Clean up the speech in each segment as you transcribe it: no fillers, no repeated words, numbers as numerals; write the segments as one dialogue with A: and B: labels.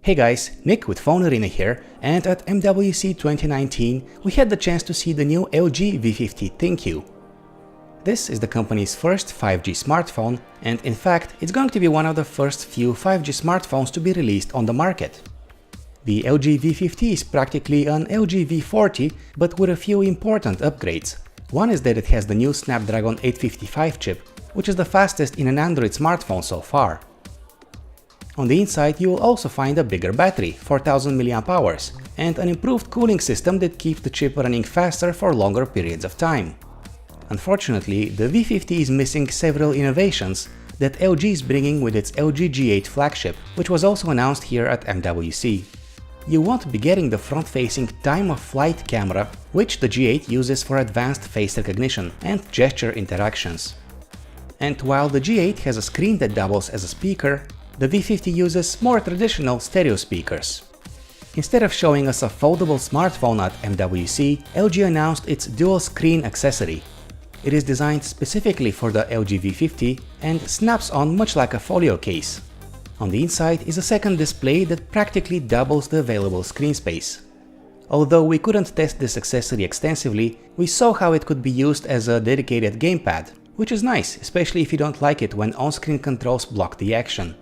A: Hey guys, Nick with PhoneArena here, and at MWC 2019 we had the chance to see the new LG V50 ThinQ. This is the company's first 5G smartphone, and in fact it's going to be one of the first few 5G smartphones to be released on the market. The LG V50 is practically an LG V40, but with a few important upgrades. One is that it has the new Snapdragon 855 chip, which is the fastest in an Android smartphone so far. On the inside you will also find a bigger battery, 4000 mAh, and an improved cooling system that keeps the chip running faster for longer periods of time. Unfortunately, the V50 is missing several innovations that LG is bringing with its LG G8 flagship, which was also announced here at MWC. You won't be getting the front-facing time-of-flight camera, which the G8 uses for advanced face recognition and gesture interactions. And while the G8 has a screen that doubles as a speaker, the V50 uses more traditional stereo speakers. Instead of showing us a foldable smartphone at MWC, LG announced its dual-screen accessory. It is designed specifically for the LG V50 and snaps on much like a folio case. On the inside is a second display that practically doubles the available screen space. Although we couldn't test this accessory extensively, we saw how it could be used as a dedicated gamepad, which is nice, especially if you don't like it when on-screen controls block the action.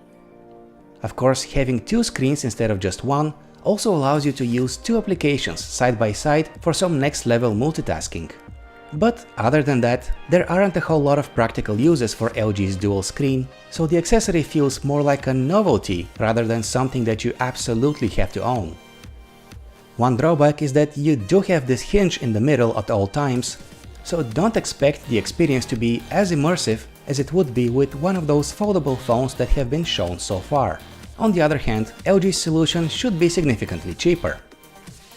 A: Of course, having two screens instead of just one also allows you to use two applications side by side for some next-level multitasking. But other than that, there aren't a whole lot of practical uses for LG's dual screen, so the accessory feels more like a novelty rather than something that you absolutely have to own. One drawback is that you do have this hinge in the middle at all times, so don't expect the experience to be as immersive as it would be with one of those foldable phones that have been shown so far. On the other hand, LG's solution should be significantly cheaper.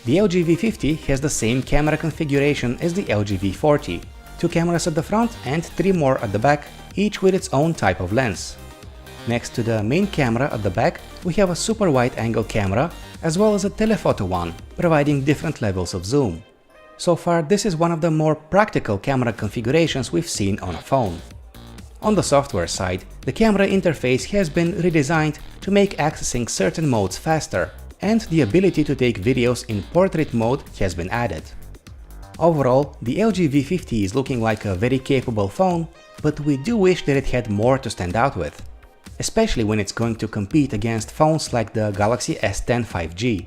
A: The LG V50 has the same camera configuration as the LG V40, 2 cameras at the front and 3 more at the back, each with its own type of lens. Next to the main camera at the back, we have a super wide-angle camera as well as a telephoto one, providing different levels of zoom. So far, this is one of the more practical camera configurations we've seen on a phone. On the software side, the camera interface has been redesigned to make accessing certain modes faster, and the ability to take videos in portrait mode has been added. Overall, the LG V50 is looking like a very capable phone, but we do wish that it had more to stand out with, especially when it's going to compete against phones like the Galaxy S10 5G.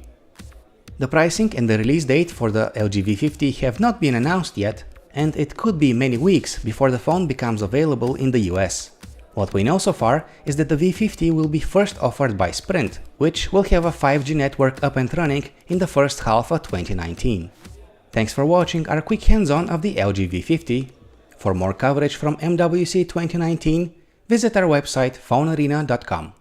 A: The pricing and the release date for the LG V50 have not been announced yet, and it could be many weeks before the phone becomes available in the US. What we know so far is that the V50 will be first offered by Sprint, which will have a 5G network up and running in the first half of 2019. Thanks for watching our quick hands-on of the LG V50. For more coverage from MWC 2019, visit our website phonearena.com.